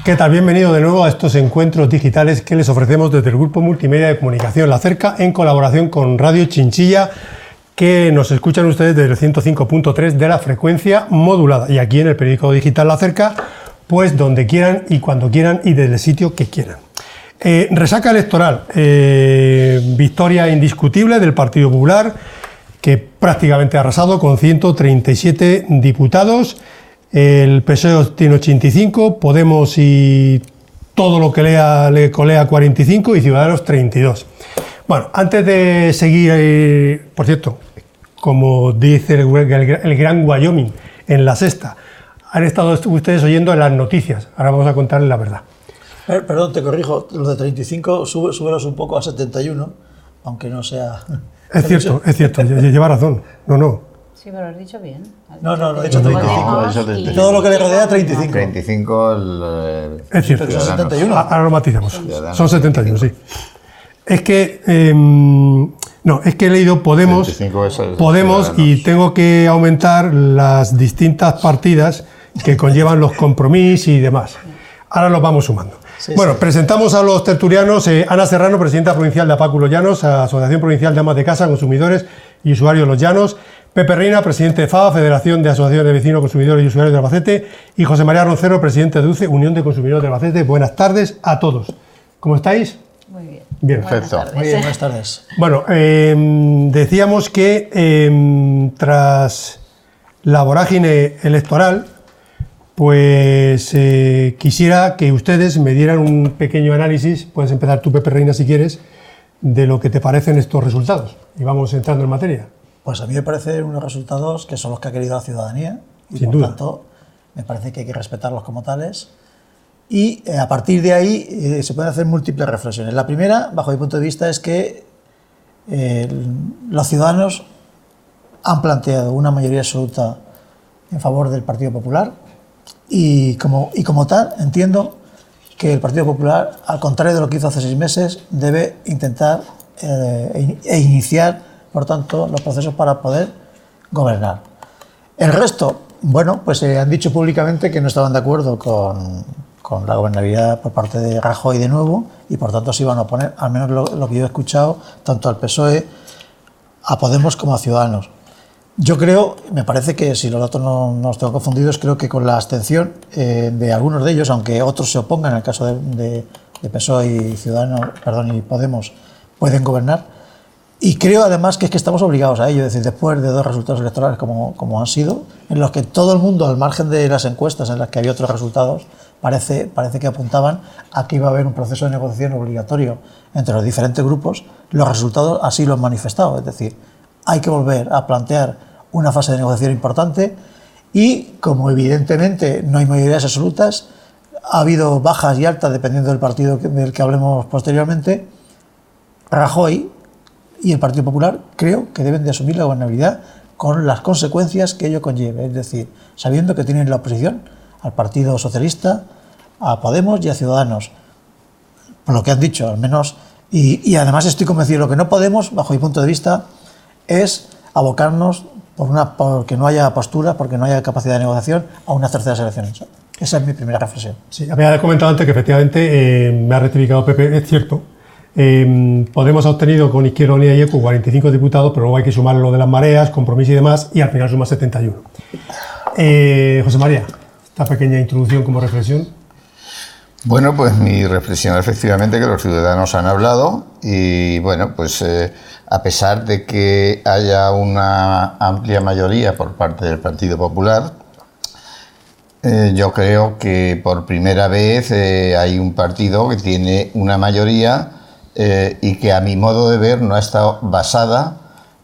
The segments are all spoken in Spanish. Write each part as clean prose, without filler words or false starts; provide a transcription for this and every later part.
¿Qué tal? Bienvenido de nuevo a estos encuentros digitales que les ofrecemos desde el Grupo Multimedia de Comunicación La Cerca en colaboración con Radio Chinchilla, que nos escuchan ustedes desde el 105.3 de la frecuencia modulada y aquí en el periódico digital La Cerca, pues donde quieran y cuando quieran y desde el sitio que quieran. Resaca electoral, victoria indiscutible del Partido Popular, que prácticamente ha arrasado con 137 diputados. El PSOE tiene 85, Podemos y todo lo que le colea 45 y Ciudadanos 32. Bueno, antes de seguir, por cierto, como dice el Gran Wyoming en La Sexta, han estado ustedes oyendo en las noticias, ahora vamos a contarles la verdad. Perdón, te corrijo, lo de 35, súbelos un poco a 71, aunque no sea... Es cierto, lleva razón, no. Sí, pero lo has dicho bien. No, he dicho 35. Todo lo que le rodea, 35. 35 es cierto. Pero son 71. Ahora lo matizamos. Son 71, sí. Es que... es que he leído Podemos y tengo que aumentar las distintas partidas que conllevan los compromisos y demás. Ahora los vamos sumando. Sí. Presentamos a los tertulianos. Ana Serrano, presidenta provincial de Apáculo Llanos, Asociación Provincial de Amas de Casa, Consumidores y Usuarios Los Llanos. Pepe Reina, presidente de FAA, Federación de Asociaciones de Vecinos, Consumidores y Usuarios de Albacete. Y José María Roncero, presidente de UCE, Unión de Consumidores de Albacete. Buenas tardes a todos. ¿Cómo estáis? Muy bien. Bien, perfecto. Muy bien, buenas tardes. Bueno, decíamos que tras la vorágine electoral, pues quisiera que ustedes me dieran un pequeño análisis, puedes empezar tú, Pepe Reina, si quieres, de lo que te parecen estos resultados. Y vamos entrando en materia. Pues a mí me parecen unos resultados que son los que ha querido la ciudadanía y sin por duda. Tanto me parece que hay que respetarlos como tales y a partir de ahí se pueden hacer múltiples reflexiones. La primera, bajo mi punto de vista, es que los ciudadanos han planteado una mayoría absoluta en favor del Partido Popular y como tal entiendo que el Partido Popular, al contrario de lo que hizo hace 6 meses, debe intentar iniciar, por tanto, los procesos para poder gobernar. El resto, pues han dicho públicamente que no estaban de acuerdo con la gobernabilidad por parte de Rajoy de nuevo y por tanto se iban a oponer, al menos lo que yo he escuchado, tanto al PSOE, a Podemos como a Ciudadanos. Yo creo, me parece que si los datos no los tengo confundidos, creo que con la abstención de algunos de ellos, aunque otros se opongan, en el caso de PSOE y Ciudadanos, y Podemos, pueden gobernar. Y creo además que estamos obligados a ello, es decir, después de 2 resultados electorales como han sido, en los que todo el mundo, al margen de las encuestas en las que había otros resultados, parece que apuntaban a que iba a haber un proceso de negociación obligatorio entre los diferentes grupos. Los resultados así lo han manifestado, es decir, hay que volver a plantear una fase de negociación importante y, como evidentemente no hay mayorías absolutas, ha habido bajas y altas dependiendo del partido del que hablemos posteriormente. Rajoy y el Partido Popular creo que deben de asumir la gobernabilidad con las consecuencias que ello conlleve, es decir, sabiendo que tienen la oposición al Partido Socialista, a Podemos y a Ciudadanos, por lo que han dicho al menos, y además estoy convencido de lo que no podemos, bajo mi punto de vista, es abocarnos porque no haya postura, porque no haya capacidad de negociación a unas terceras elecciones. Esa es mi primera reflexión. Sí, había comentado antes que efectivamente me ha rectificado Pepe, es cierto. Podemos ha obtenido con Izquierda Unida y ECU 45 diputados, pero luego hay que sumar lo de las mareas, compromiso y demás, y al final suma 71. José María, esta pequeña introducción como reflexión. Bueno, pues mi reflexión efectivamente que los ciudadanos han hablado y a pesar de que haya una amplia mayoría por parte del Partido Popular, yo creo que por primera vez hay un partido que tiene una mayoría y que a mi modo de ver no ha estado basada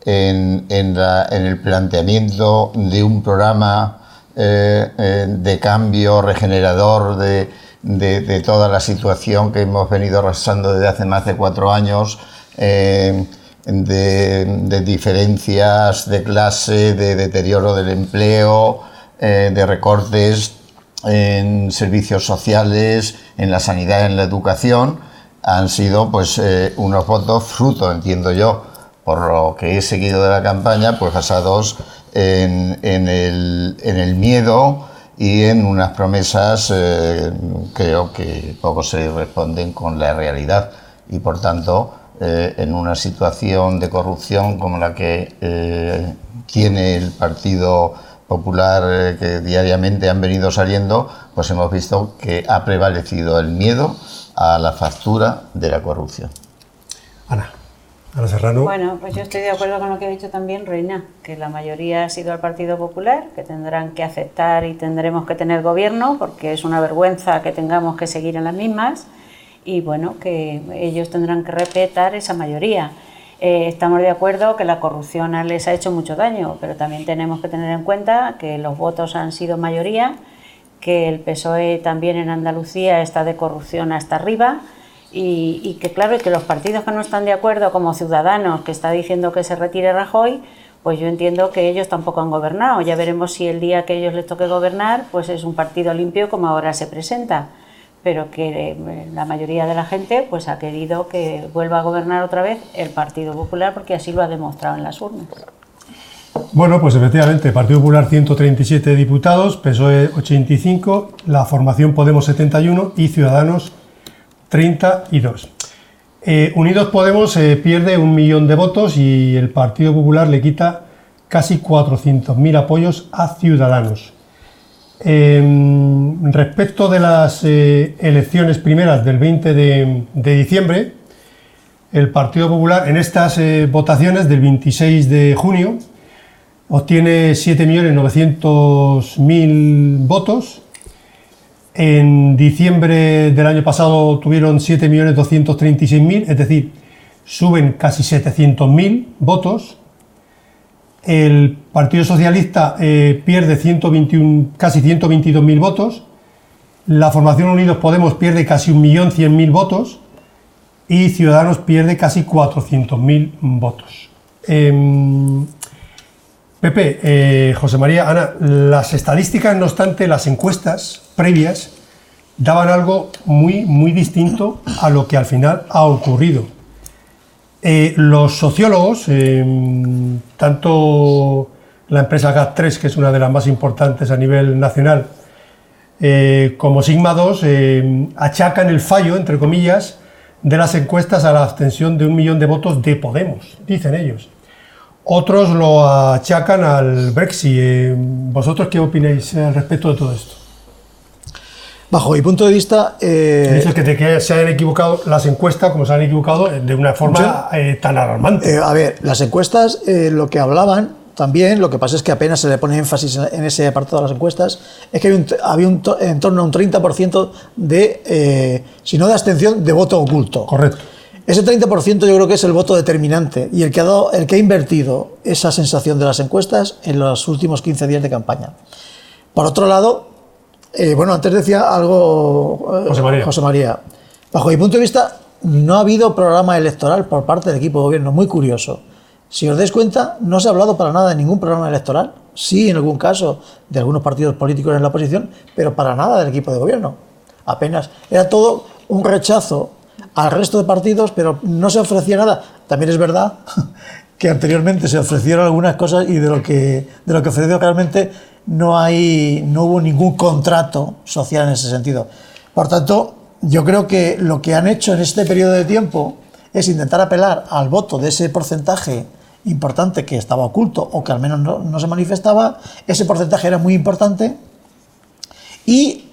en el planteamiento de un programa de cambio regenerador de toda la situación que hemos venido arrastrando desde hace más de 4 años, de diferencias de clase, de deterioro del empleo, de recortes en servicios sociales, en la sanidad, en la educación. Han sido unos votos fruto, entiendo yo, por lo que he seguido de la campaña, basados en el miedo, y en unas promesas creo que poco se responden con la realidad y por tanto en una situación de corrupción como la que tiene el Partido Popular, que diariamente han venido saliendo, pues hemos visto que ha prevalecido el miedo a la factura de la corrupción. Ana Serrano. Bueno, pues yo estoy de acuerdo con lo que ha dicho también Reina, que la mayoría ha sido al Partido Popular, que tendrán que aceptar y tendremos que tener gobierno, porque es una vergüenza que tengamos que seguir en las mismas, y bueno, que ellos tendrán que respetar esa mayoría. Estamos de acuerdo que la corrupción les ha hecho mucho daño, pero también tenemos que tener en cuenta que los votos han sido mayoría, que el PSOE también en Andalucía está de corrupción hasta arriba, y que claro, que los partidos que no están de acuerdo, como Ciudadanos, que está diciendo que se retire Rajoy, pues yo entiendo que ellos tampoco han gobernado. Ya veremos si el día que a ellos les toque gobernar, pues es un partido limpio como ahora se presenta, pero que la mayoría de la gente pues ha querido que vuelva a gobernar otra vez el Partido Popular, porque así lo ha demostrado en las urnas. Bueno, pues efectivamente, Partido Popular 137 diputados, PSOE 85, la formación Podemos 71 y Ciudadanos 32. Unidos Podemos pierde 1 millón de votos y el Partido Popular le quita casi 400.000 apoyos a Ciudadanos. Respecto de las elecciones primeras del 20 de diciembre, el Partido Popular en estas votaciones del 26 de junio obtiene 7.900.000 votos. En diciembre del año pasado tuvieron 7.236.000, es decir, suben casi 700.000 votos. El Partido Socialista pierde casi 122.000 votos. La formación Unidos Podemos pierde casi 1.100.000 votos. Y Ciudadanos pierde casi 400.000 votos. Pepe, José María, Ana, las estadísticas, no obstante, las encuestas previas daban algo muy distinto a lo que al final ha ocurrido. Los sociólogos, tanto la empresa GAT3, que es una de las más importantes a nivel nacional, como Sigma 2, achacan el fallo, entre comillas, de las encuestas a la abstención de 1 millón de votos de Podemos, dicen ellos. Otros lo achacan al Brexit. ¿Vosotros qué opináis al respecto de todo esto? Bajo mi punto de vista... Dices que se han equivocado las encuestas, como se han equivocado de una forma tan alarmante. A ver, las encuestas lo que hablaban también, lo que pasa es que apenas se le pone énfasis en ese apartado de las encuestas, es que había en torno a un 30% de, si no de abstención, de voto oculto. Correcto. Ese 30% yo creo que es el voto determinante y el que ha invertido esa sensación de las encuestas en los últimos 15 días de campaña. Por otro lado, bueno, antes decía algo José María. Bajo mi punto de vista, no ha habido programa electoral por parte del equipo de gobierno, muy curioso. Si os dais cuenta, no se ha hablado para nada de ningún programa electoral, sí en algún caso de algunos partidos políticos en la oposición, pero para nada del equipo de gobierno. Apenas. Era todo un rechazo al resto de partidos, pero no se ofrecía nada. También es verdad que anteriormente se ofrecieron algunas cosas y de lo que ofreció realmente no hubo ningún contrato social en ese sentido. Por tanto, yo creo que lo que han hecho en este periodo de tiempo es intentar apelar al voto de ese porcentaje importante que estaba oculto o que al menos no se manifestaba. Ese porcentaje era muy importante y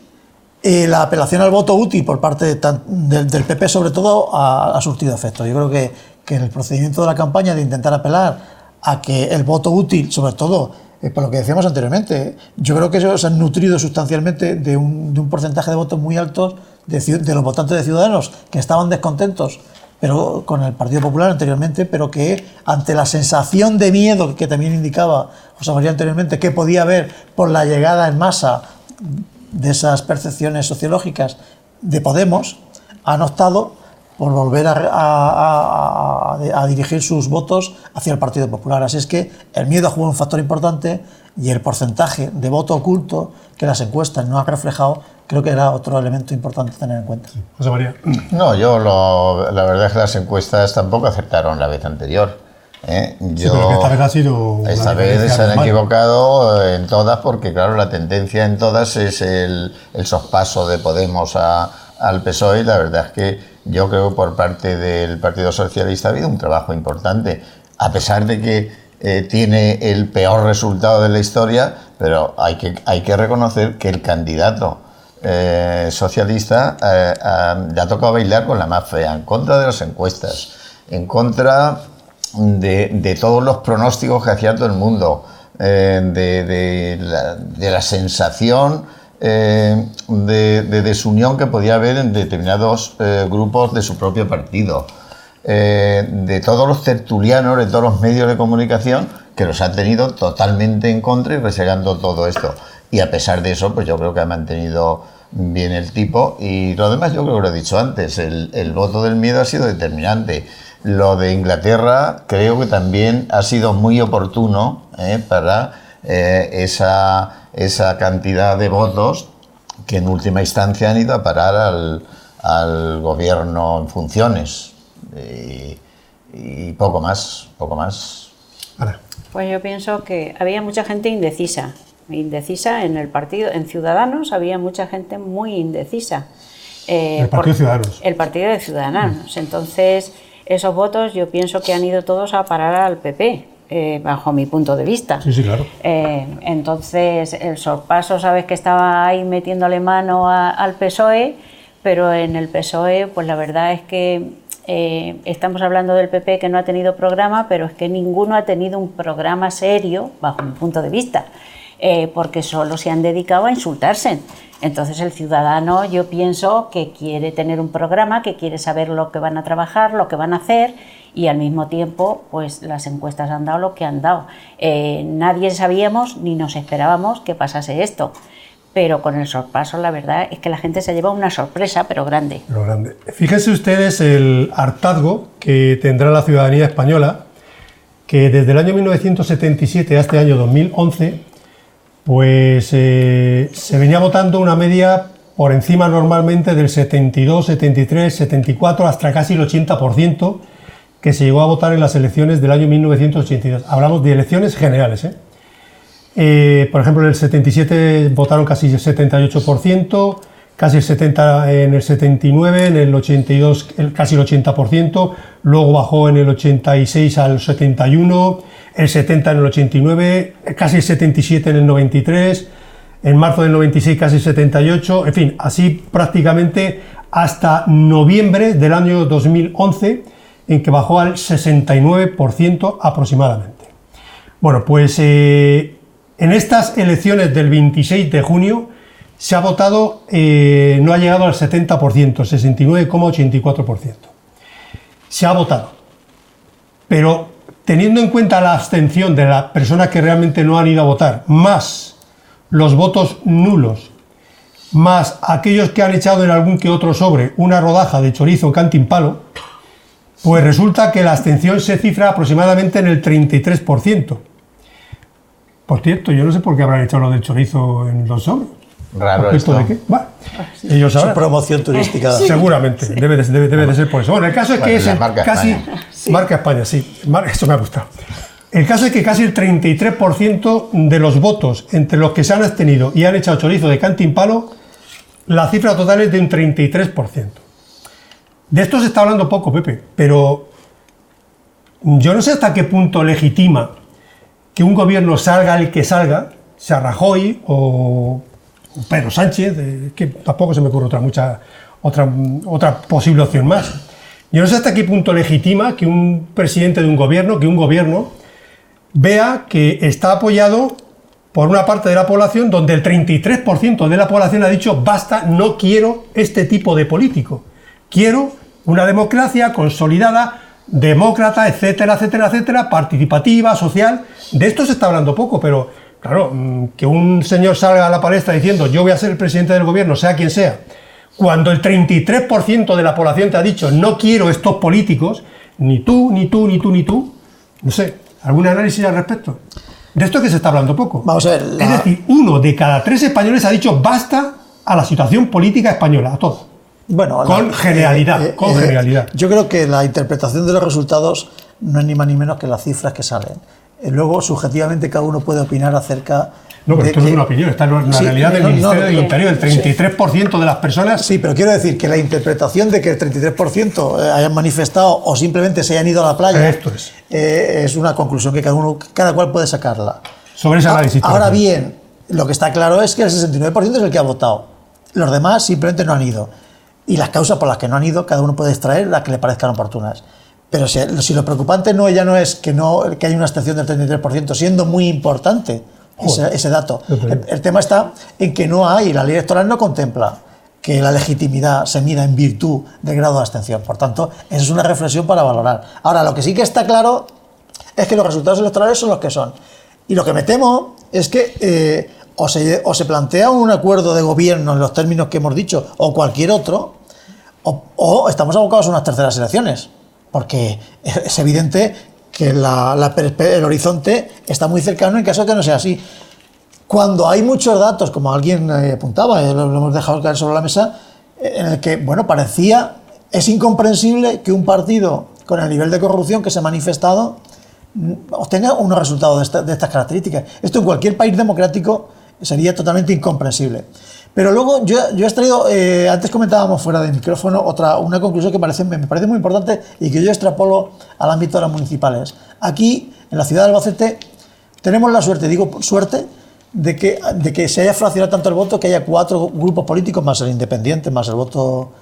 la apelación al voto útil por parte del PP, sobre todo, ha surtido efecto. Yo creo que en el procedimiento de la campaña de intentar apelar a que el voto útil, sobre todo, por lo que decíamos anteriormente, yo creo que se han nutrido sustancialmente de un porcentaje de votos muy altos de los votantes de Ciudadanos que estaban descontentos pero con el Partido Popular anteriormente, pero que ante la sensación de miedo que también indicaba José María anteriormente, que podía haber por la llegada en masa de esas percepciones sociológicas de Podemos, han optado por volver a dirigir sus votos hacia el Partido Popular. Así es que el miedo ha jugado un factor importante y el porcentaje de voto oculto que las encuestas no han reflejado, creo que era otro elemento importante a tener en cuenta. José María. No, la verdad es que las encuestas tampoco acertaron la vez anterior. Sí, pero que esta vez ha sido... Esta vez se han equivocado en todas, porque claro, la tendencia en todas es el sospaso de Podemos al PSOE, y la verdad es que yo creo que por parte del Partido Socialista ha habido un trabajo importante, a pesar de que tiene el peor resultado de la historia, pero hay que reconocer que el candidato socialista le ha tocado bailar con la más fea, en contra de las encuestas, en contra de todos los pronósticos que hacía todo el mundo, de la sensación de desunión que podía haber en determinados grupos de su propio partido, de todos los tertulianos, de todos los medios de comunicación que los han tenido totalmente en contra y resegando todo esto. Y a pesar de eso, pues yo creo que ha mantenido bien el tipo, y lo demás yo creo que lo he dicho antes, el voto del miedo ha sido determinante. Lo de Inglaterra creo que también ha sido muy oportuno para esa cantidad de votos que en última instancia han ido a parar al gobierno en funciones, y poco más. Pues yo pienso que había mucha gente indecisa en el partido, en Ciudadanos había mucha gente muy indecisa. El Partido de Ciudadanos. El Partido de Ciudadanos. Entonces, esos votos yo pienso que han ido todos a parar al PP, bajo mi punto de vista. Sí, claro. Entonces, el sorpaso, sabes que estaba ahí metiéndole mano al PSOE, pero en el PSOE, pues la verdad es que estamos hablando del PP, que no ha tenido programa, pero es que ninguno ha tenido un programa serio, bajo mi punto de vista, porque solo se han dedicado a insultarse. Entonces el ciudadano, yo pienso que quiere tener un programa, que quiere saber lo que van a trabajar, lo que van a hacer, y al mismo tiempo pues las encuestas han dado lo que han dado. Nadie sabíamos ni nos esperábamos que pasase esto, pero con el sorpaso la verdad es que la gente se lleva una sorpresa, pero grande. Fíjense ustedes el hartazgo que tendrá la ciudadanía española, que desde el año 1977 a este año 2011 pues se venía votando una media por encima normalmente del 72, 73, 74, hasta casi el 80% que se llegó a votar en las elecciones del año 1982. Hablamos de elecciones generales. Por ejemplo, en el 77 votaron casi el 78%, casi el 70% en el 79, en el 82 casi el 80%, luego bajó en el 86 al 71%, el 70 en el 89, casi el 77 en el 93, en marzo del 96 casi el 78, en fin, así prácticamente hasta noviembre del año 2011, en que bajó al 69% aproximadamente. Bueno, pues en estas elecciones del 26 de junio se ha votado, no ha llegado al 70%, 69,84%. Se ha votado, pero teniendo en cuenta la abstención de las personas que realmente no han ido a votar, más los votos nulos, más aquellos que han echado en algún que otro sobre una rodaja de chorizo cantimpalo, pues resulta que la abstención se cifra aproximadamente en el 33%. Por cierto, yo no sé por qué habrán echado lo del chorizo en los sobres. Raro esto. ¿De qué? Bueno, ellos sabrán. Su promoción turística. Sí. Seguramente, sí. Debe de ser por eso. Bueno, el caso es que es casi... Marca España, sí. Eso me ha gustado. El caso es que casi el 33% de los votos entre los que se han abstenido y han echado chorizo de cantimpalo, la cifra total es de un 33%. De esto se está hablando poco, Pepe, pero yo no sé hasta qué punto legitima que un gobierno salga el que salga, sea Rajoy o Pedro Sánchez, que tampoco se me ocurre otra posible opción más. Yo no sé hasta qué punto legitima que un presidente de un gobierno vea que está apoyado por una parte de la población donde el 33% de la población ha dicho basta, no quiero este tipo de político, quiero una democracia consolidada, demócrata, etcétera, etcétera, etcétera, participativa, social. De esto se está hablando poco, pero claro, que un señor salga a la palestra diciendo yo voy a ser el presidente del gobierno, sea quien sea, cuando el 33% de la población te ha dicho no quiero estos políticos, ni tú, no sé, ¿algún análisis al respecto? De esto que se está hablando poco. Vamos a ver. Es decir, 1 de cada 3 españoles ha dicho basta a la situación política española, a todo. Bueno, con genialidad, con genialidad. Yo creo que la interpretación de los resultados no es ni más ni menos que las cifras que salen. Luego, subjetivamente, cada uno puede opinar acerca... No, pero esto no es una opinión, está en la realidad del Ministerio del Interior. El 33% de las personas... Sí, pero quiero decir que la interpretación de que el 33% hayan manifestado o simplemente se hayan ido a la playa... Esto es una conclusión que cada cual puede sacarla. Sobre ese análisis. Ahora bien, lo que está claro es que el 69% es el que ha votado. Los demás simplemente no han ido. Y las causas por las que no han ido, cada uno puede extraer las que le parezcan oportunas. Pero si lo preocupante ya no es que haya una abstención del 33%, siendo muy importante ese dato. El tema está en que la ley electoral no contempla que la legitimidad se mida en virtud del grado de abstención. Por tanto, esa es una reflexión para valorar. Ahora, lo que sí que está claro es que los resultados electorales son los que son. Y lo que me temo es que o se plantea un acuerdo de gobierno en los términos que hemos dicho, o cualquier otro, o estamos abocados a unas terceras elecciones. Porque es evidente que el horizonte está muy cercano en caso de que no sea así. Cuando hay muchos datos, como alguien apuntaba, lo hemos dejado caer sobre la mesa, en el que, es incomprensible que un partido con el nivel de corrupción que se ha manifestado obtenga unos resultados de estas características. Esto en cualquier país democrático sería totalmente incomprensible. Pero luego yo he extraído, antes comentábamos fuera de micrófono, una conclusión que me parece muy importante y que yo extrapolo al ámbito de las municipales. Aquí, en la ciudad de Albacete, tenemos la suerte, de que se haya fraccionado tanto el voto que haya 4 grupos políticos, más el independiente, más el voto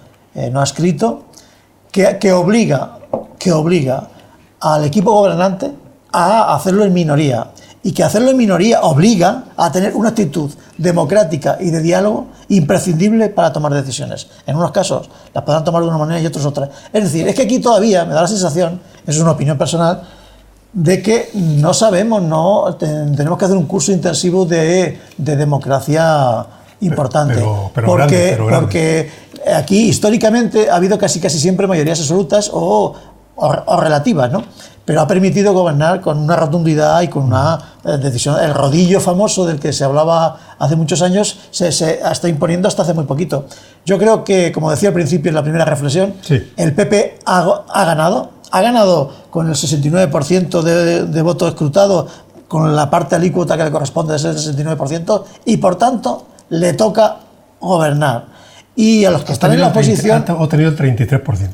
no adscrito, que obliga al equipo gobernante a hacerlo en minoría. Y que hacerlo en minoría obliga a tener una actitud democrática y de diálogo imprescindible para tomar decisiones. En unos casos las podrán tomar de una manera y otros otra. Es decir, es que aquí todavía me da la sensación, es una opinión personal, de que no sabemos, tenemos que hacer un curso intensivo de democracia importante. Porque aquí históricamente ha habido casi siempre mayorías absolutas o relativas, ¿no? Pero ha permitido gobernar con una rotundidad y con una decisión. El rodillo famoso del que se hablaba hace muchos años se está imponiendo hasta hace muy poquito. Yo creo que, como decía al principio en la primera reflexión, el PP ha ganado con el 69% de votos escrutados, con la parte alícuota que le corresponde de ese 69%, y por tanto le toca gobernar. Y a los que están en la oposición... Ha obtenido el 33%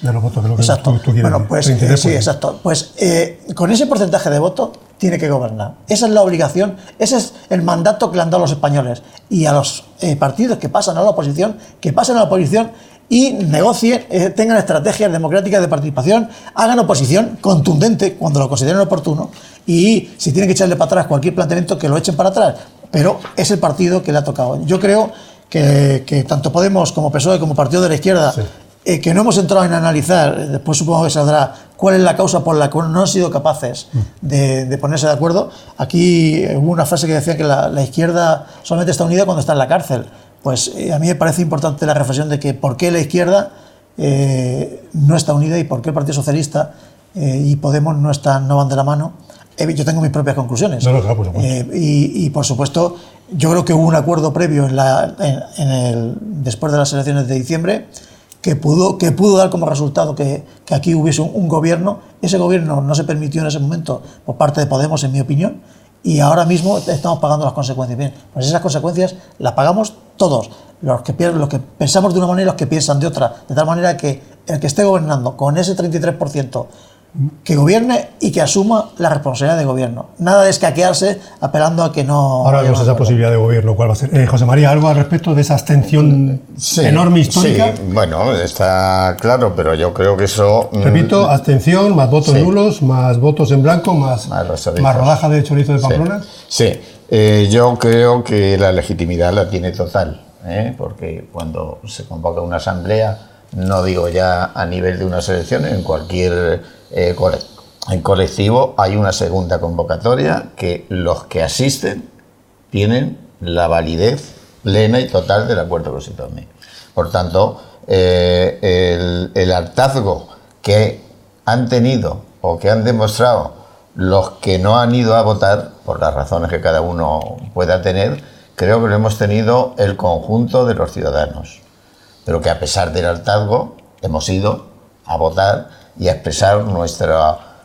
de los votos de lo que exacto. tú quieres. Bueno, pues sí, exacto. Pues con ese porcentaje de voto tiene que gobernar. Esa es la obligación, ese es el mandato que le han dado los españoles. Y a los partidos que pasan a la oposición, y negocien, tengan estrategias democráticas de participación, hagan oposición contundente cuando lo consideren oportuno, y si tienen que echarle para atrás cualquier planteamiento, que lo echen para atrás. Pero es el partido que le ha tocado. Yo creo que tanto Podemos como PSOE como Partido de la Izquierda, que no hemos entrado en analizar, después supongo que saldrá cuál es la causa por la que no han sido capaces de ponerse de acuerdo. Aquí hubo una frase que decía que la izquierda solamente está unida cuando está en la cárcel. Pues a mí me parece importante la reflexión de que por qué la izquierda no está unida y por qué el Partido Socialista y Podemos no van de la mano. Yo tengo mis propias conclusiones. Y por supuesto, yo creo que hubo un acuerdo previo después de las elecciones de diciembre que pudo dar como resultado que aquí hubiese un gobierno. Ese gobierno no se permitió en ese momento por parte de Podemos, en mi opinión, y ahora mismo estamos pagando las consecuencias. Bien, pues esas consecuencias las pagamos todos, los que pensamos de una manera y los que piensan de otra, de tal manera que el que esté gobernando con ese 33%, que gobierne y que asuma la responsabilidad de gobierno. Nada de escaquearse apelando a que no... Ahora vemos esa posibilidad de gobierno. ¿Cuál va a ser? José María, ¿algo al respecto de esa abstención enorme histórica? Sí, bueno, está claro, pero yo creo que eso... Repito, abstención, más votos nulos, más votos en blanco, más rodaja de chorizo de Pamplona. Sí, yo creo que la legitimidad la tiene total, porque cuando se convoca una asamblea, no digo ya a nivel de unas elecciones, en cualquier en colectivo hay una segunda convocatoria que los que asisten tienen la validez plena y total del acuerdo constitucional. Por tanto, el hartazgo que han tenido o que han demostrado los que no han ido a votar, por las razones que cada uno pueda tener, creo que lo hemos tenido el conjunto de los ciudadanos. pero que a pesar del hartazgo hemos ido a votar y a expresar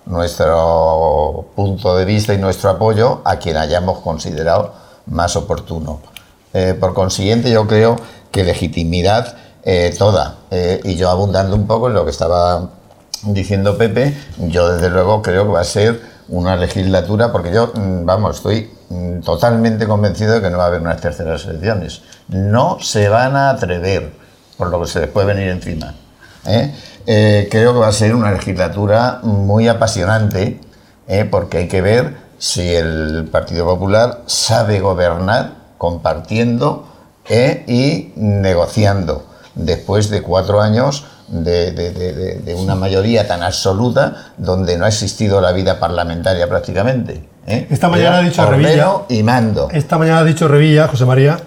nuestro punto de vista y nuestro apoyo a quien hayamos considerado más oportuno. Por consiguiente, yo creo que legitimidad toda. Y yo, abundando un poco en lo que estaba diciendo Pepe, yo desde luego creo que va a ser una legislatura, porque yo, estoy totalmente convencido de que no va a haber unas terceras elecciones. No se van a atrever, por lo que se les puede venir encima. Creo que va a ser una legislatura muy apasionante, porque hay que ver si el Partido Popular sabe gobernar compartiendo y negociando después de 4 años de una mayoría tan absoluta donde no ha existido la vida parlamentaria prácticamente. Esta mañana ha dicho Revilla, y mando. Esta mañana ha dicho Revilla, José María,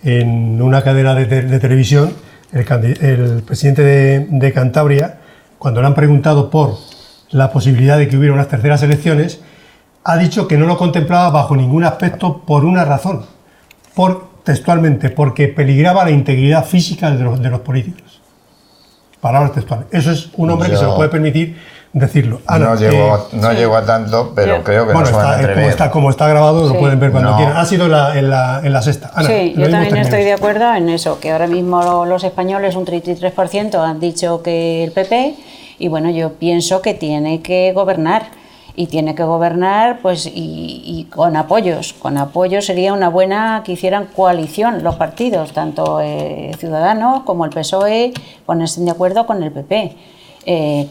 en una cadena de televisión, el presidente de Cantabria, cuando le han preguntado por la posibilidad de que hubiera unas terceras elecciones, ha dicho que no lo contemplaba bajo ningún aspecto por una razón, textualmente, porque peligraba la integridad física de los políticos. Palabras textuales. Eso es un hombre que se lo puede permitir decirlo. Ana, no llegó a tanto, pero creo que no se van a atrever. Como está grabado, lo pueden ver cuando quieran. Ha sido en la sexta. Ana, sí, yo también estoy de acuerdo en eso, que ahora mismo los españoles, un 33%, han dicho que el PP, y bueno, yo pienso que tiene que gobernar. Y tiene que gobernar pues y con apoyos. Con apoyos sería una buena que hicieran coalición los partidos, tanto Ciudadanos como el PSOE, ponerse de acuerdo con el PP.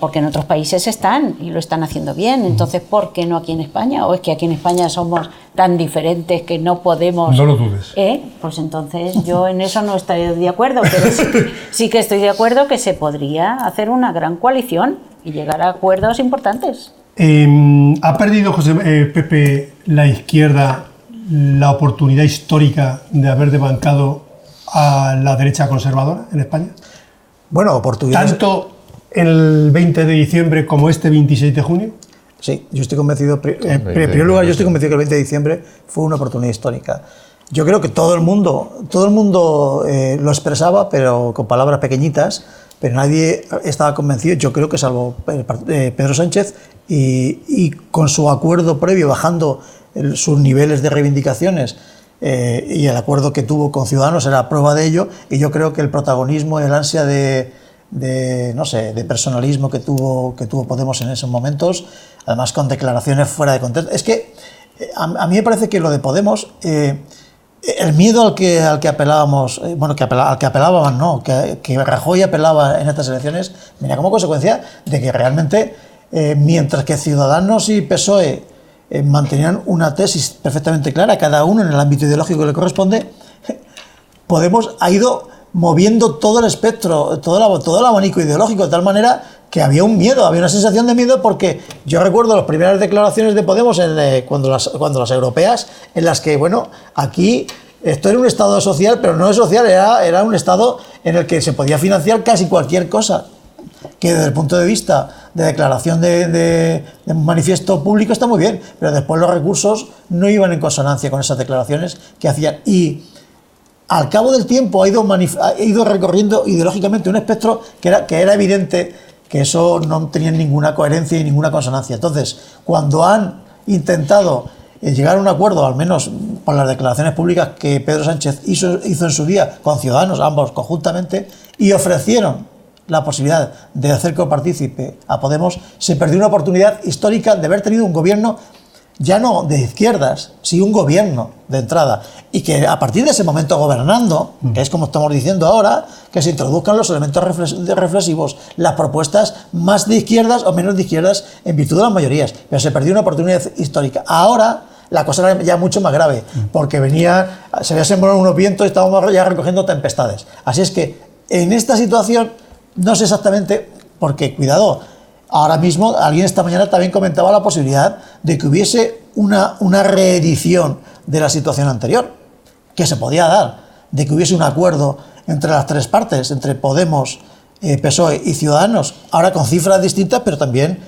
Porque en otros países están y lo están haciendo bien. Entonces, ¿por qué no aquí en España? ¿O es que aquí en España somos tan diferentes que no podemos...? No lo dudes. Pues entonces yo en eso no estoy de acuerdo, pero sí que estoy de acuerdo que se podría hacer una gran coalición y llegar a acuerdos importantes. ¿Ha perdido, Pepe, la izquierda la oportunidad histórica de haber desbancado a la derecha conservadora en España? Bueno, oportunidades... ¿Tanto el 20 de diciembre como este 26 de junio? Sí, yo estoy convencido, en primer lugar, yo estoy convencido que el 20 de diciembre fue una oportunidad histórica. Yo creo que todo el mundo lo expresaba, pero con palabras pequeñitas, pero nadie estaba convencido, yo creo que salvo Pedro Sánchez, y con su acuerdo previo, bajando sus niveles de reivindicaciones, y el acuerdo que tuvo con Ciudadanos era prueba de ello, y yo creo que el protagonismo y el ansia de personalismo que tuvo Podemos en esos momentos, además con declaraciones fuera de contexto. Es que a mí me parece que lo de Podemos, el miedo al que apelábamos, al que apelaban, no, que Rajoy apelaba en estas elecciones, venía como consecuencia de que realmente, mientras que Ciudadanos y PSOE mantenían una tesis perfectamente clara, cada uno en el ámbito ideológico que le corresponde, Podemos ha ido moviendo todo el espectro, todo el abanico ideológico, de tal manera que había un miedo, había una sensación de miedo, porque yo recuerdo las primeras declaraciones de Podemos cuando las europeas, en las que, bueno, aquí esto era un estado social, pero no es social, era un estado en el que se podía financiar casi cualquier cosa, que desde el punto de vista de declaración de manifiesto público está muy bien, pero después los recursos no iban en consonancia con esas declaraciones que hacían. Y al cabo del tiempo ha ido recorriendo ideológicamente un espectro que era evidente que eso no tenía ninguna coherencia y ninguna consonancia. Entonces, cuando han intentado llegar a un acuerdo, al menos por las declaraciones públicas que Pedro Sánchez hizo en su día con Ciudadanos, ambos conjuntamente, y ofrecieron la posibilidad de hacer copartícipe a Podemos, se perdió una oportunidad histórica de haber tenido un gobierno ya no de izquierdas, sí un gobierno de entrada, y que a partir de ese momento gobernando, que es como estamos diciendo ahora, que se introduzcan los elementos reflexivos, las propuestas más de izquierdas o menos de izquierdas en virtud de las mayorías, pero se perdió una oportunidad histórica. Ahora la cosa era ya mucho más grave, porque se había sembrado unos vientos y estábamos ya recogiendo tempestades. Así es que en esta situación, no sé exactamente, porque cuidado, ahora mismo alguien esta mañana también comentaba la posibilidad de que hubiese una reedición de la situación anterior, que se podía dar, de que hubiese un acuerdo entre las tres partes, entre Podemos, PSOE y Ciudadanos, ahora con cifras distintas, pero también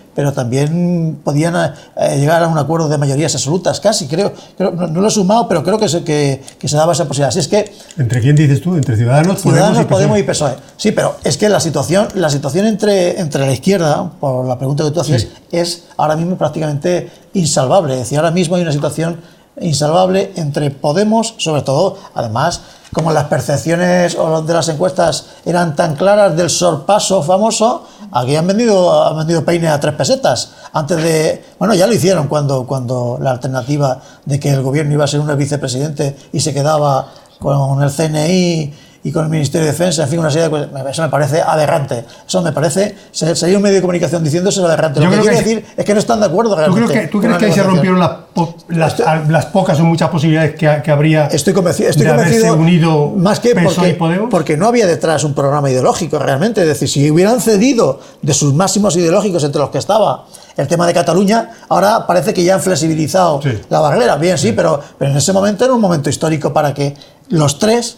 podían llegar a un acuerdo de mayorías absolutas, casi, creo no lo he sumado, pero creo que se daba esa posibilidad. Así es que... ¿Entre quién dices tú? ¿Entre Ciudadanos, Podemos y PSOE? Sí, pero es que la situación entre la izquierda, por la pregunta que tú hacías, es ahora mismo prácticamente insalvable. Es decir, ahora mismo hay una situación insalvable entre Podemos, sobre todo, además, como las percepciones de las encuestas eran tan claras del sorpaso famoso, aquí han vendido peine a 3 pesetas. Antes de... Bueno, ya lo hicieron cuando la alternativa de que el gobierno iba a ser un vicepresidente y se quedaba con el CNI y con el Ministerio de Defensa, en fin, una serie de cosas. Eso me parece aberrante. Eso me parece... Sería un medio de comunicación diciendo eso es aberrante. Lo que quiero decir es que no están de acuerdo realmente. ¿Tú crees que ahí se rompieron las pocas o muchas posibilidades que habría de haberse unido más que PSOE y Podemos? Porque no había detrás un programa ideológico realmente. Es decir, si hubieran cedido de sus máximos ideológicos entre los que estaba el tema de Cataluña, ahora parece que ya han flexibilizado la barrera. Bien, sí, pero en ese momento era un momento histórico para que los tres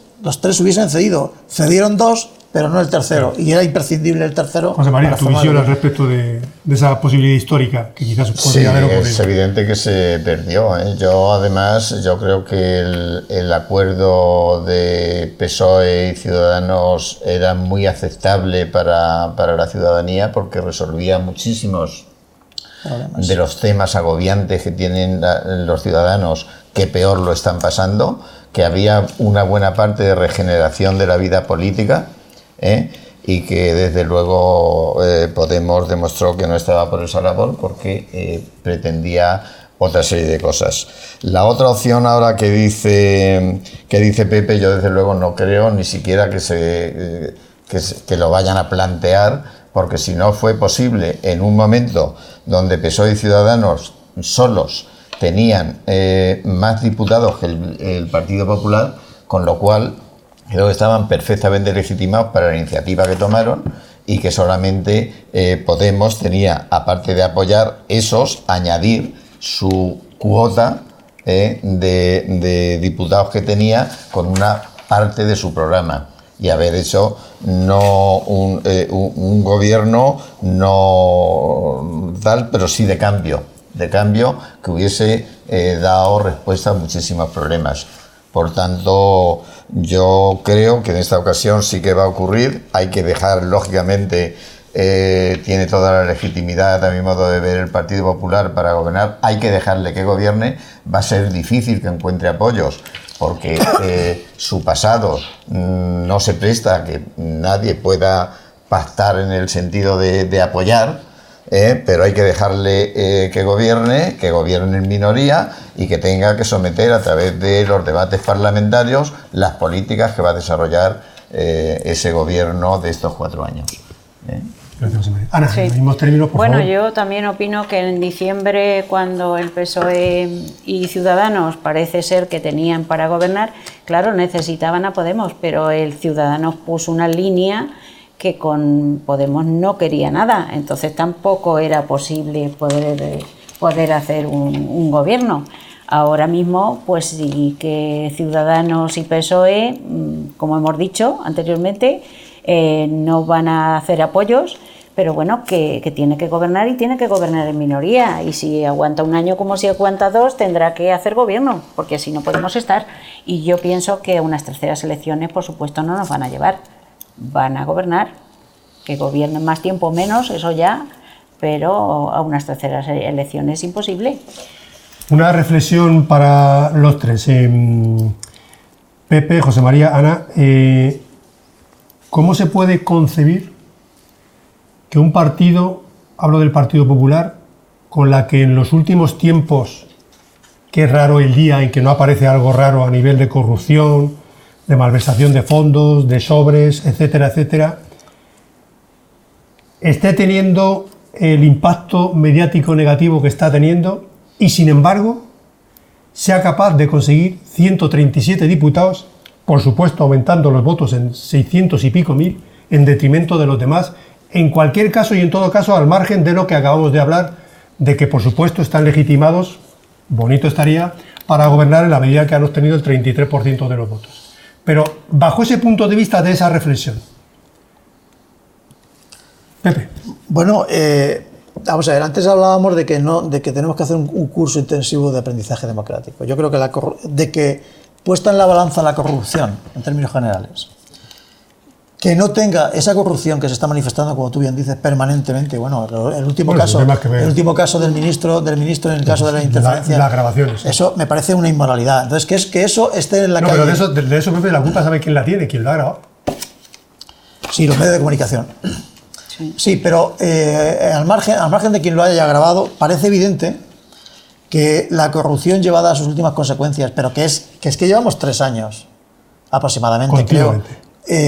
hubiesen cedido. Cedieron 2, pero no el tercero. Y era imprescindible el tercero. José María, tu visión al respecto de esa posibilidad histórica que quizás podría haber ocurrido. Es evidente que se perdió. Yo creo que el acuerdo de PSOE y Ciudadanos era muy aceptable para la ciudadanía porque resolvía muchísimos de los temas agobiantes que tienen los ciudadanos que peor lo están pasando, que había una buena parte de regeneración de la vida política, y que desde luego Podemos demostró que no estaba por esa labor porque pretendía otra serie de cosas. La otra opción ahora que dice Pepe, yo desde luego no creo ni siquiera que lo vayan a plantear, porque si no fue posible en un momento donde PSOE y Ciudadanos solos tenían más diputados que el Partido Popular, con lo cual creo que estaban perfectamente legitimados para la iniciativa que tomaron y que solamente Podemos tenía, aparte de apoyar esos, añadir su cuota de diputados que tenía con una parte de su programa y haber hecho no un gobierno no tal, pero sí de cambio que hubiese dado respuesta a muchísimos problemas. Por tanto, yo creo que en esta ocasión sí que va a ocurrir. Hay que dejar, lógicamente, tiene toda la legitimidad, a mi modo de ver, el Partido Popular para gobernar. Hay que dejarle que gobierne. Va a ser difícil que encuentre apoyos, porque su pasado no se presta a que nadie pueda pactar en el sentido de apoyar. Pero hay que dejarle que gobierne en minoría y que tenga que someter a través de los debates parlamentarios las políticas que va a desarrollar ese gobierno de estos 4 años. Gracias, José María. Ana, en los mismos términos, por favor. Yo también opino que en diciembre, cuando el PSOE y Ciudadanos parece ser que tenían para gobernar, claro, necesitaban a Podemos, pero el Ciudadanos puso una línea que con Podemos no quería nada, entonces tampoco era posible poder hacer un gobierno. Ahora mismo, pues sí que Ciudadanos y PSOE, como hemos dicho anteriormente, no van a hacer apoyos, pero bueno, que tiene que gobernar y tiene que gobernar en minoría, y si aguanta un año como si aguanta 2, tendrá que hacer gobierno, porque así no podemos estar. Y yo pienso que unas terceras elecciones, por supuesto, no nos van a llevar. Van a gobernar, que gobiernen más tiempo o menos, eso ya, pero a unas terceras elecciones es imposible. Una reflexión para los tres. Pepe, José María, Ana, ¿cómo se puede concebir que un partido, hablo del Partido Popular, con la que en los últimos tiempos, que es raro el día en que no aparece algo raro a nivel de corrupción, de malversación de fondos, de sobres, etcétera, etcétera, esté teniendo el impacto mediático negativo que está teniendo y, sin embargo, sea capaz de conseguir 137 diputados, por supuesto aumentando los votos en 600 y pico mil, en detrimento de los demás, en cualquier caso y en todo caso al margen de lo que acabamos de hablar, de que por supuesto están legitimados, bonito estaría, para gobernar en la medida que han obtenido el 33% de los votos. Pero bajo ese punto de vista de esa reflexión, Pepe. Bueno, vamos a ver, antes hablábamos de que tenemos que hacer un curso intensivo de aprendizaje democrático. Yo creo que puesta en la balanza la corrupción, en términos generales, que no tenga esa corrupción que se está manifestando, como tú bien dices, permanentemente. Bueno, el último caso del ministro en el caso de la interferencia. Las grabaciones. Eso me parece una inmoralidad. Entonces, que eso esté en la calle. Pero de eso, Pepe, la culpa sabe quién la tiene, quién lo ha grabado. Sí, los medios de comunicación. Sí, pero al margen de quien lo haya grabado, parece evidente que la corrupción llevada a sus últimas consecuencias, pero que llevamos 3 años aproximadamente, creo,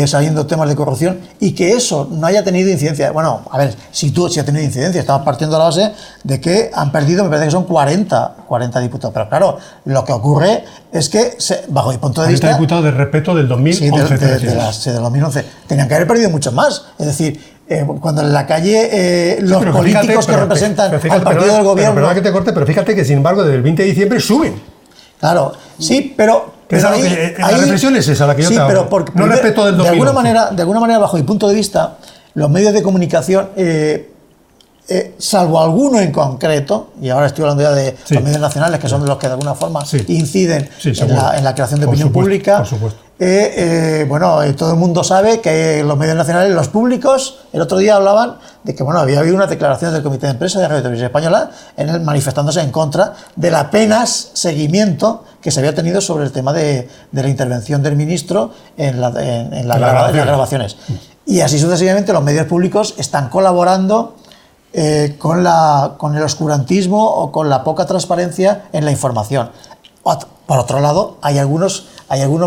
saliendo temas de corrupción, y que eso no haya tenido incidencia. Bueno, a ver, si ha tenido incidencia, estamos partiendo de la base de que han perdido, me parece que son 40 diputados, pero claro, lo que ocurre es que, bajo mi punto de vista... 40 diputados de respeto del 2011. Sí, del 2011. Tenían que haber perdido mucho más, es decir... cuando en la calle los políticos que representan al partido del gobierno... Perdona que te corte, pero fíjate que sin embargo desde el 20 de diciembre suben. Claro, sí, pero la reflexión es esa la que yo te hago. No respeto del 2011. De alguna manera, bajo mi punto de vista, los medios de comunicación, salvo alguno en concreto, y ahora estoy hablando ya de los medios nacionales, que son los que de alguna forma inciden en la creación de opinión pública. Por supuesto. Todo el mundo sabe que los medios nacionales, los públicos, el otro día hablaban de que había habido unas declaraciones del Comité de Empresa de Radio y Televisión Española manifestándose en contra del apenas seguimiento que se había tenido sobre el tema de la intervención del ministro en las grabaciones. Y así sucesivamente los medios públicos están colaborando con el oscurantismo o con la poca transparencia en la información. Por otro lado, hay algunos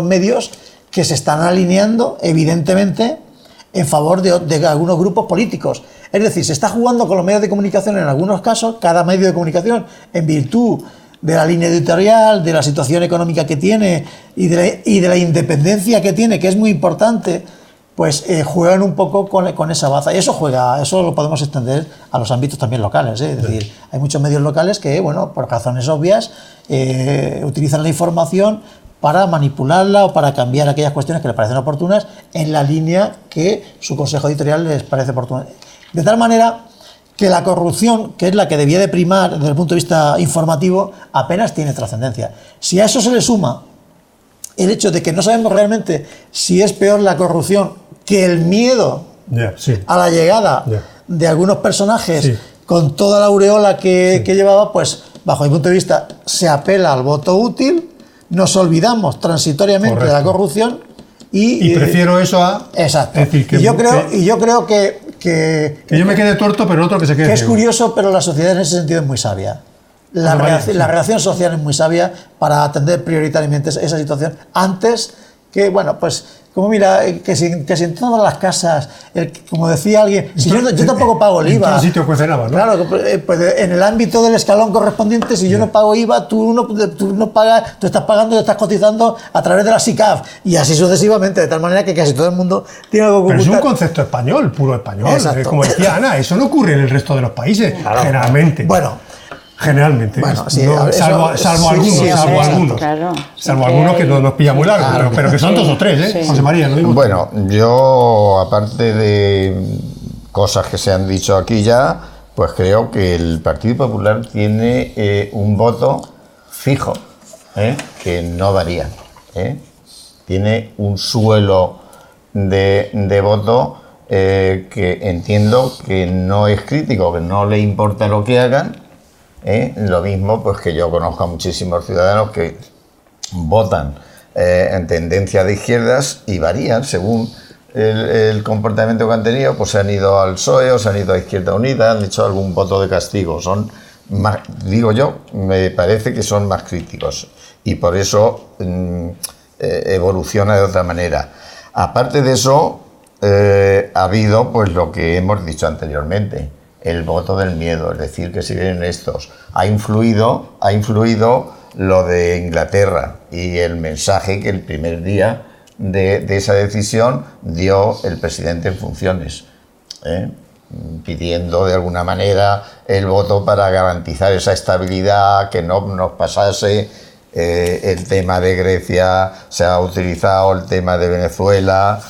medios que se están alineando, evidentemente, en favor de algunos grupos políticos. Es decir, se está jugando con los medios de comunicación en algunos casos, cada medio de comunicación, en virtud de la línea editorial, de la situación económica que tiene y de la independencia que tiene, que es muy importante, pues juegan un poco con esa baza. Y eso lo podemos extender a los ámbitos también locales. Es decir, hay muchos medios locales que, por razones obvias, utilizan la información para manipularla o para cambiar aquellas cuestiones que les parecen oportunas en la línea que su consejo editorial les parece oportuna. De tal manera que la corrupción, que es la que debía de primar desde el punto de vista informativo, apenas tiene trascendencia. Si a eso se le suma el hecho de que no sabemos realmente si es peor la corrupción que el miedo a la llegada de algunos personajes con toda la aureola que llevaba, pues bajo mi punto de vista se apela al voto útil, nos olvidamos transitoriamente de la corrupción y prefiero eso a... Exacto. Decir que, yo creo que yo me quede tuerto, pero el otro que se quede que es ciego. Curioso, pero la sociedad en ese sentido es muy sabia. La reacción social es muy sabia para atender prioritariamente esa situación antes que, como mira, que si en todas las casas, como decía alguien, si yo tampoco pago el IVA. En sitio que cenaba, ¿no? Claro, pues en el ámbito del escalón correspondiente, si yo no pago IVA, tú no pagas, tú estás pagando y estás cotizando a través de la SICAF, y así sucesivamente, de tal manera que casi todo el mundo tiene algo que ocultar. Pero es un concepto español, puro español. Como decía Ana, eso no ocurre en el resto de los países, generalmente. Generalmente, salvo algunos que nos pilla muy largo, pero que son 2 o 3, ¿eh? José María, ¿no digo? Bueno, yo, aparte de cosas que se han dicho aquí ya, pues creo que el Partido Popular tiene un voto fijo, que no varía, tiene un suelo de voto que entiendo que no es crítico, que no le importa lo que hagan. Lo mismo pues que yo conozco a muchísimos ciudadanos que votan en tendencia de izquierdas y varían según el comportamiento que han tenido, pues se han ido al PSOE o se han ido a Izquierda Unida, han hecho algún voto de castigo. Son más, digo yo, me parece que son más críticos y por eso evoluciona de otra manera. Aparte de eso, ha habido pues lo que hemos dicho anteriormente, el voto del miedo, es decir, que si vienen estos, ha influido lo de Inglaterra y el mensaje que el primer día de esa decisión dio el presidente en funciones, pidiendo de alguna manera el voto para garantizar esa estabilidad, que no nos pasase el tema de Grecia, se ha utilizado el tema de Venezuela,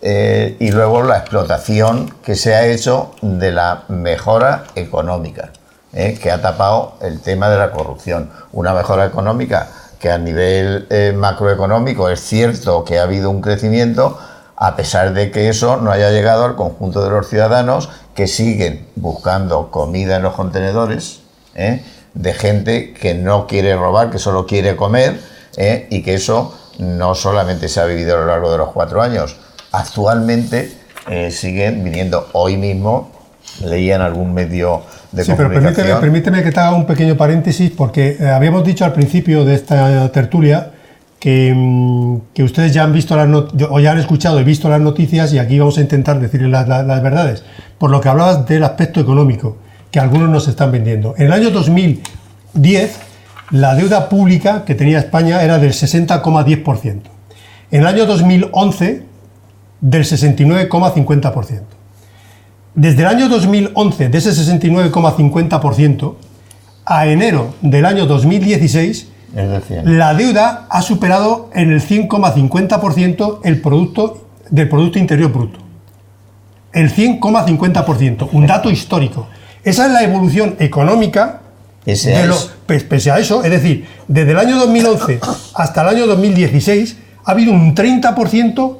y luego la explotación que se ha hecho de la mejora económica, que ha tapado el tema de la corrupción. Una mejora económica que a nivel macroeconómico es cierto que ha habido un crecimiento, a pesar de que eso no haya llegado al conjunto de los ciudadanos que siguen buscando comida en los contenedores, de gente que no quiere robar, que solo quiere comer, y que eso no solamente se ha vivido a lo largo de los 4 años. Actualmente siguen viniendo. Hoy mismo leía en algún medio de comunicación. Pero permíteme que te haga un pequeño paréntesis, porque habíamos dicho al principio de esta tertulia que ustedes ya han visto o ya han escuchado y visto las noticias, y aquí vamos a intentar decirles las verdades. Por lo que hablabas del aspecto económico, que algunos nos están vendiendo. En el año 2010, la deuda pública que tenía España era del 60,10%. En el año 2011, del 69,50%. Desde el año 2011, de ese 69,50%, a enero del año 2016, la deuda ha superado en el 100,50% del Producto Interior Bruto. El 100,50%, un dato histórico. Esa es la evolución económica. Pese a eso, es decir, desde el año 2011 hasta el año 2016 ha habido un 30%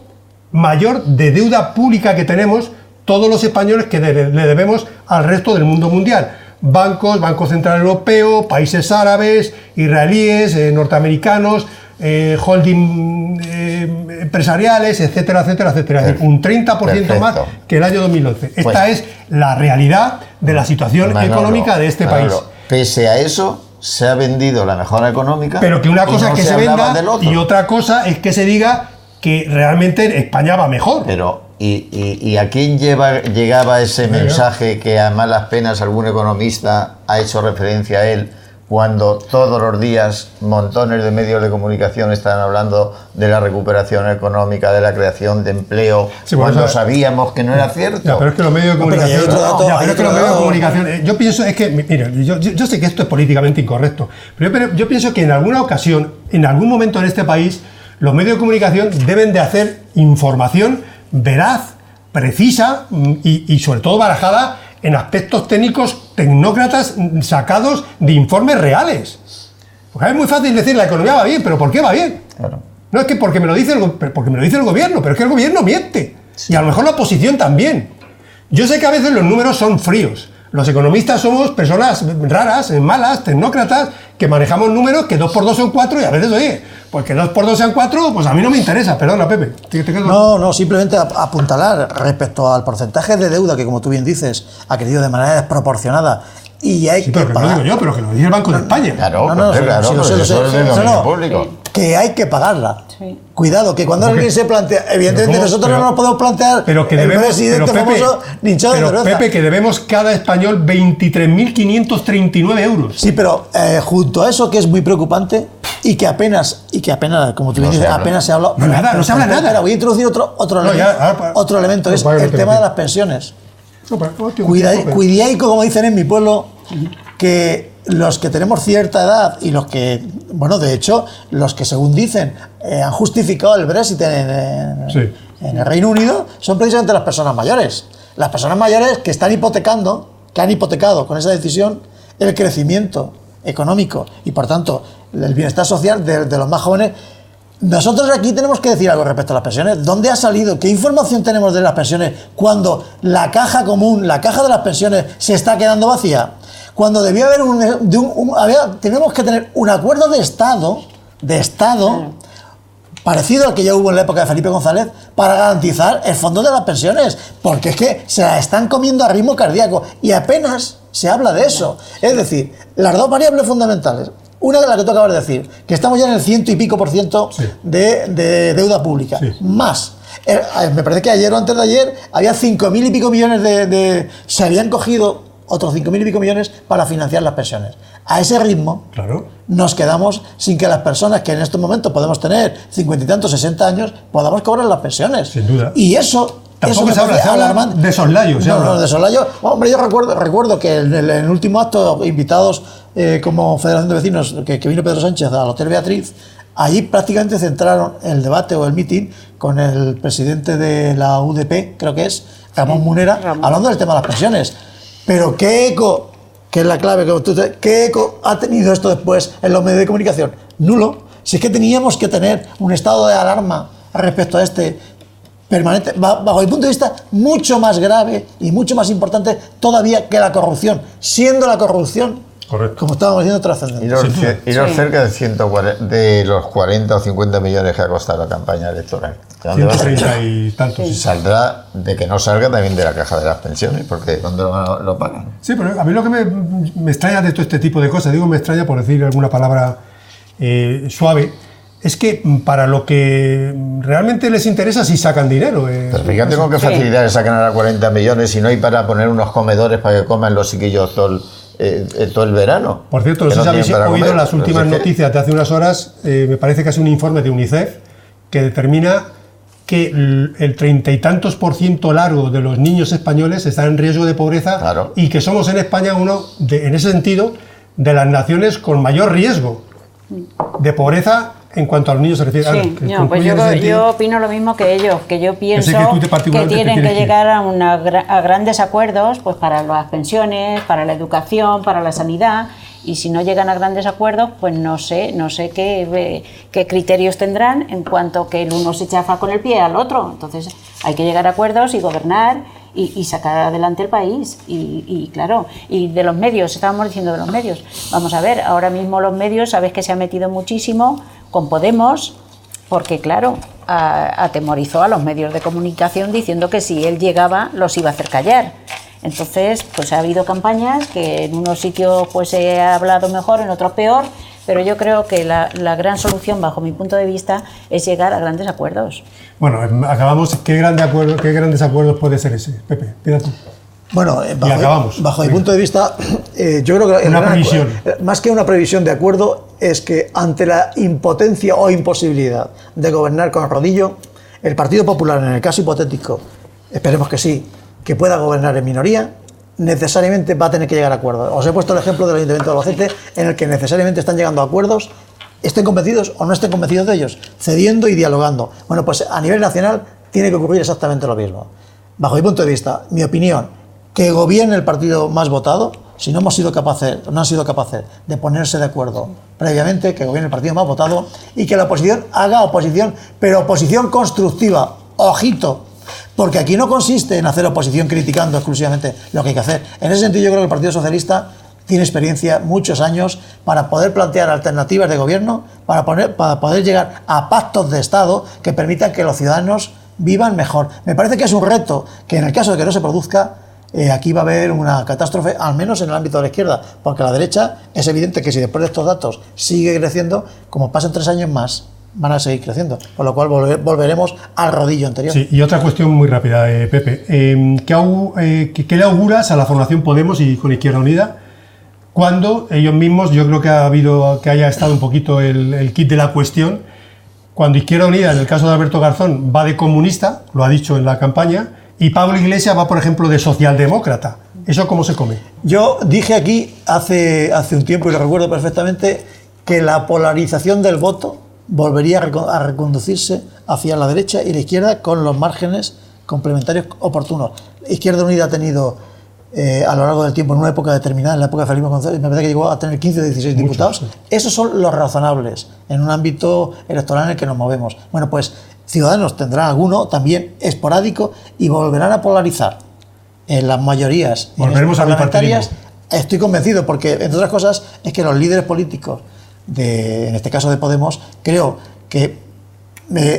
mayor de deuda pública que tenemos todos los españoles, que le debemos al resto del mundo mundial. Bancos, Banco Central Europeo, países árabes, israelíes, norteamericanos, holding empresariales, etcétera, etcétera, etcétera. Es decir, un 30% más que el año 2011. Esta es la realidad de la situación económica de este país. Pese a eso, se ha vendido la mejora económica. Pero que una cosa es que se venda y otra cosa es que se diga que realmente España va mejor. Pero, ¿y a quién llegaba ese mensaje que a malas penas algún economista ha hecho referencia a él, cuando todos los días montones de medios de comunicación están hablando de la recuperación económica, de la creación de empleo, cuando sabíamos que no era cierto? Ya, pero es que los medios de comunicación... yo pienso, es que, mira, yo sé que esto es políticamente incorrecto, pero yo pienso que en alguna ocasión, en algún momento en este país, los medios de comunicación deben de hacer información veraz, precisa y sobre todo barajada en aspectos técnicos, tecnócratas sacados de informes reales. Porque es muy fácil decir la economía va bien, pero ¿por qué va bien? Claro. No es que porque me lo dice el gobierno, pero es que el gobierno miente. Sí. Y a lo mejor la oposición también. Yo sé que a veces los números son fríos. Los economistas somos personas raras, malas, tecnócratas, que manejamos números que 2 por 2 son 4 y a veces, oye, pues que 2 por 2 sean 4, pues a mí no me interesa. Perdona, Pepe. No, simplemente apuntalar respecto al porcentaje de deuda que, como tú bien dices, ha crecido de manera desproporcionada. Y hay pero que no digo yo, pero que lo dice el Banco de España. Claro, eso es de dominio público. Que hay que pagarla. Sí. Cuidado, que cuando alguien se plantea, evidentemente nosotros no nos podemos plantear pero que debemos, el presidente famoso hinchado de cerveza. Pepe, que debemos cada español 23.539 euros. Sí, pero junto a eso, que es muy preocupante y que apenas, como tú dices, apenas se habla. No se habla nada. Voy a introducir otro elemento, es el tema de las pensiones. Cuidado, como dicen en mi pueblo, que los que tenemos cierta edad y los que, bueno, de hecho, los que según dicen han justificado el Brexit en el Reino Unido son precisamente las personas mayores. Las personas mayores que han hipotecado con esa decisión el crecimiento económico y, por tanto, el bienestar social de los más jóvenes. Nosotros aquí tenemos que decir algo respecto a las pensiones. ¿Dónde ha salido? ¿Qué información tenemos de las pensiones cuando la caja común, la caja de las pensiones, se está quedando vacía? Cuando debía haber tenemos que tener un acuerdo de Estado, parecido al que ya hubo en la época de Felipe González, para garantizar el fondo de las pensiones, porque es que se la están comiendo a ritmo cardíaco y apenas se habla de eso. Es decir, las dos variables fundamentales. Una de las que tú acabas de decir, que estamos ya en el 100 y pico % de deuda pública. Sí. Más. Me parece que ayer o antes de ayer había 5.000 y pico millones se habían cogido otros 5.000 y pico millones para financiar las pensiones. A ese ritmo, nos quedamos sin que las personas que en estos momentos podemos tener 50 y tantos, 60 años, podamos cobrar las pensiones. Sin duda. Y eso Tampoco eso se habla de soslayo. No, de soslayo. Hombre, yo recuerdo que en el último acto, invitados como Federación de Vecinos, que vino Pedro Sánchez al Hotel Beatriz, allí prácticamente centraron el debate o el mitin con el presidente de la UDP, creo que es, Ramón Munera, hablando del tema de las pensiones. Pero qué eco, que es la clave, qué eco ha tenido esto después en los medios de comunicación. Nulo. Si es que teníamos que tener un estado de alarma respecto a este permanente, bajo mi punto de vista, mucho más grave y mucho más importante todavía que la corrupción, siendo la corrupción, correcto, como estábamos diciendo, trascendente. Y los cerca de 140, de los 40 o 50 millones que ha costado la campaña electoral. 130 y tantos. Sí. Saldrá de que no salga también de la caja de las pensiones, porque ¿dónde lo pagan? Sí, pero a mí lo que me extraña de todo este tipo de cosas, digo me extraña por decir alguna palabra suave, es que para lo que realmente les interesa sí sacan dinero. Pero fíjate con qué facilidad sacan ahora 40 millones y no hay para poner unos comedores para que coman los chiquillos todo el verano. Por cierto, no sé si habéis oído las últimas noticias de hace unas horas, me parece que es un informe de UNICEF que determina que el 30 y tantos % largo de los niños españoles están en riesgo de pobreza, claro, y que somos en España en ese sentido, de las naciones con mayor riesgo de pobreza en cuanto a los niños se refiere. Sí, no, pues yo opino lo mismo que ellos, que yo pienso que tienen que llegar a grandes acuerdos pues para las pensiones, para la educación, para la sanidad, y si no llegan a grandes acuerdos, pues no sé qué criterios tendrán en cuanto que el uno se chafa con el pie al otro. Entonces hay que llegar a acuerdos y gobernar y sacar adelante el país. Y claro, y de los medios, estábamos diciendo de los medios, vamos a ver, ahora mismo los medios, sabes que se ha metido muchísimo con Podemos, porque claro, atemorizó a los medios de comunicación diciendo que si él llegaba los iba a hacer callar. Entonces, pues ha habido campañas que en unos sitios pues se ha hablado mejor, en otros peor, pero yo creo que la gran solución, bajo mi punto de vista, es llegar a grandes acuerdos. Bueno, acabamos. ¿Qué grandes acuerdos puede ser ese, Pepe? Pídate. Bueno, bajo mi punto de vista, yo creo que más que una previsión de acuerdo, es que ante la impotencia o imposibilidad de gobernar con rodillo, el Partido Popular, en el caso hipotético, esperemos que sí, que pueda gobernar en minoría, necesariamente va a tener que llegar a acuerdos. Os he puesto el ejemplo del Ayuntamiento de Albacete, en el que necesariamente están llegando a acuerdos, estén convencidos o no estén convencidos de ellos, cediendo y dialogando. Bueno, pues a nivel nacional tiene que ocurrir exactamente lo mismo. Bajo mi punto de vista, mi opinión, que gobierne el partido más votado, si no han sido capaces de ponerse de acuerdo previamente, que gobierne el partido más votado y que la oposición haga oposición, pero oposición constructiva, ojito, porque aquí no consiste en hacer oposición criticando exclusivamente lo que hay que hacer. En ese sentido yo creo que el Partido Socialista tiene experiencia, muchos años, para poder plantear alternativas de gobierno, para poder llegar a pactos de Estado que permitan que los ciudadanos vivan mejor. Me parece que es un reto que en el caso de que no se produzca, aquí va a haber una catástrofe, al menos en el ámbito de la izquierda, porque la derecha es evidente que si después de estos datos sigue creciendo, como pasen 3 años más, van a seguir creciendo, por lo cual volveremos al rodillo anterior. Sí, y otra cuestión muy rápida, Pepe. ¿Qué le auguras a la formación Podemos y con Izquierda Unida cuando ellos mismos, yo creo que haya estado un poquito el kit de la cuestión, cuando Izquierda Unida, en el caso de Alberto Garzón, va de comunista, lo ha dicho en la campaña, y Pablo Iglesias va, por ejemplo, de socialdemócrata? ¿Eso cómo se come? Yo dije aquí hace un tiempo, y lo recuerdo perfectamente, que la polarización del voto volvería a reconducirse hacia la derecha y la izquierda con los márgenes complementarios oportunos. Izquierda Unida ha tenido a lo largo del tiempo, en una época determinada, en la época de Felipe González, me parece que llegó a tener 15 o 16 diputados. Sí. Esos son los razonables en un ámbito electoral en el que nos movemos. Bueno, pues Ciudadanos tendrá alguno también esporádico y volverán a polarizar en las mayorías parlamentarias. Estoy convencido, porque entre otras cosas es que los líderes políticos en este caso de Podemos, creo que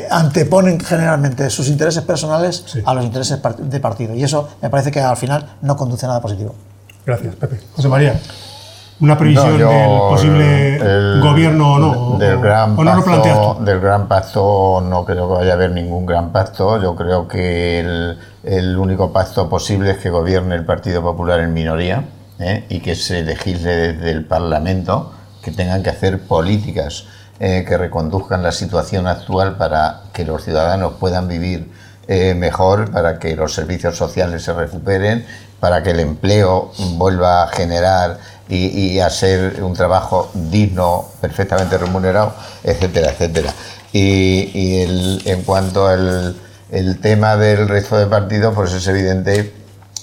anteponen generalmente sus intereses personales a los intereses de partido, y eso me parece que al final no conduce a nada positivo. Gracias, Pepe. José María, ¿una previsión del posible gobierno o no? Del gran pacto no creo que vaya a haber ningún gran pacto. Yo creo que el único pacto posible es que gobierne el Partido Popular en minoría, y que se legisle desde el Parlamento, que tengan que hacer políticas que reconduzcan la situación actual para que los ciudadanos puedan vivir mejor, para que los servicios sociales se recuperen, para que el empleo vuelva a generar y a ser un trabajo digno, perfectamente remunerado, etcétera, etcétera. En cuanto al tema del resto de partidos, pues es evidente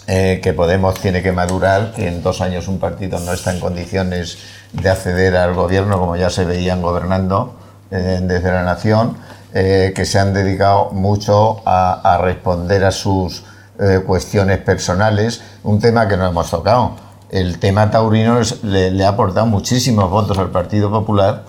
que Podemos tiene que madurar, que en 2 años un partido no está en condiciones de acceder al gobierno, como ya se veían gobernando desde la nación, que se han dedicado mucho a responder a sus cuestiones personales, un tema que no hemos tocado. El tema taurino le ha aportado muchísimos votos al Partido Popular,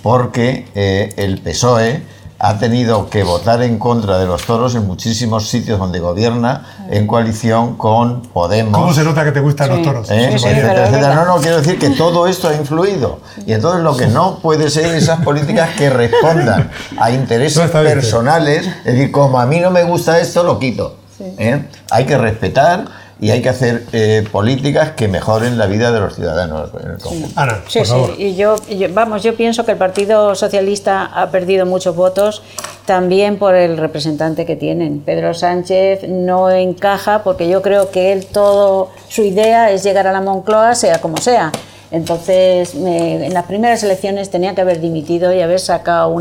porque el PSOE ha tenido que votar en contra de los toros en muchísimos sitios donde gobierna en coalición con Podemos. ¿Cómo se nota que te gustan los toros? Etcétera, etcétera. No, quiero decir que todo esto ha influido. Y entonces lo que no puede ser esas políticas que respondan a intereses personales, es decir, como a mí no me gusta esto, lo quito. Hay que respetar y hay que hacer políticas que mejoren la vida de los ciudadanos en el conjunto. Ana, sí, por favor. Y yo pienso que el Partido Socialista ha perdido muchos votos también por el representante que tienen. Pedro Sánchez no encaja, porque yo creo que él, su idea es llegar a la Moncloa sea como sea. Entonces, en las primeras elecciones tenía que haber dimitido y haber sacado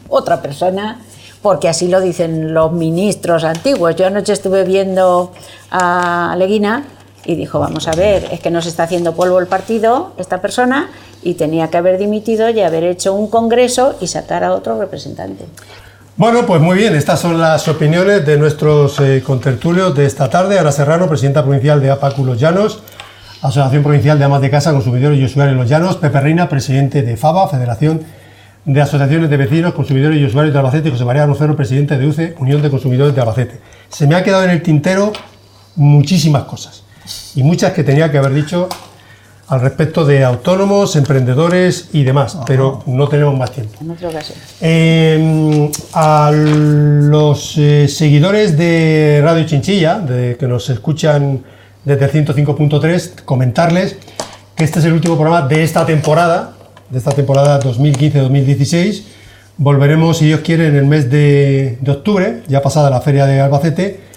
otra persona, porque así lo dicen los ministros antiguos. Yo anoche estuve viendo a Leguina y dijo, vamos a ver, es que nos está haciendo polvo el partido, esta persona, y tenía que haber dimitido y haber hecho un congreso y sacar a otro representante. Bueno, pues muy bien, estas son las opiniones de nuestros contertulios de esta tarde. Ana Serrano, presidenta provincial de APACU Los Llanos, Asociación Provincial de Amas de Casa, Consumidores y Usuarios Los Llanos. Pepe Reina, presidente de FABA, Federación de Asociaciones de Vecinos, Consumidores y Usuarios de Albacete, y José María Rocero, presidente de UCE, Unión de Consumidores de Albacete. Se me ha quedado en el tintero muchísimas cosas, y muchas que tenía que haber dicho al respecto de autónomos, emprendedores y demás, pero no tenemos más tiempo. En otra ocasión. A los seguidores de Radio Chinchilla, que nos escuchan desde el 105.3, comentarles que este es el último programa de esta temporada 2015-2016. Volveremos, si Dios quiere, en el mes de octubre, ya pasada la Feria de Albacete,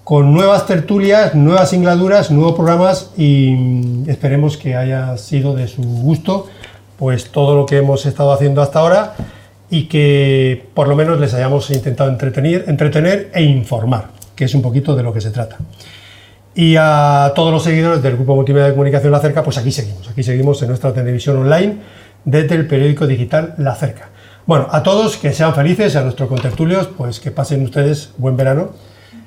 con nuevas tertulias, nuevas singladuras, nuevos programas, y esperemos que haya sido de su gusto pues todo lo que hemos estado haciendo hasta ahora, y que por lo menos les hayamos intentado entretener e informar, que es un poquito de lo que se trata. Y a todos los seguidores del Grupo Multimedia de Comunicación La Cerca, pues aquí seguimos en nuestra televisión online desde el periódico digital La Cerca. Bueno, a todos que sean felices, a nuestros contertulios, pues que pasen ustedes buen verano.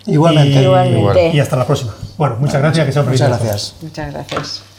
Igualmente. Y hasta la próxima. Bueno, muchas gracias, que sean felices. Muchas gracias. Muchas gracias.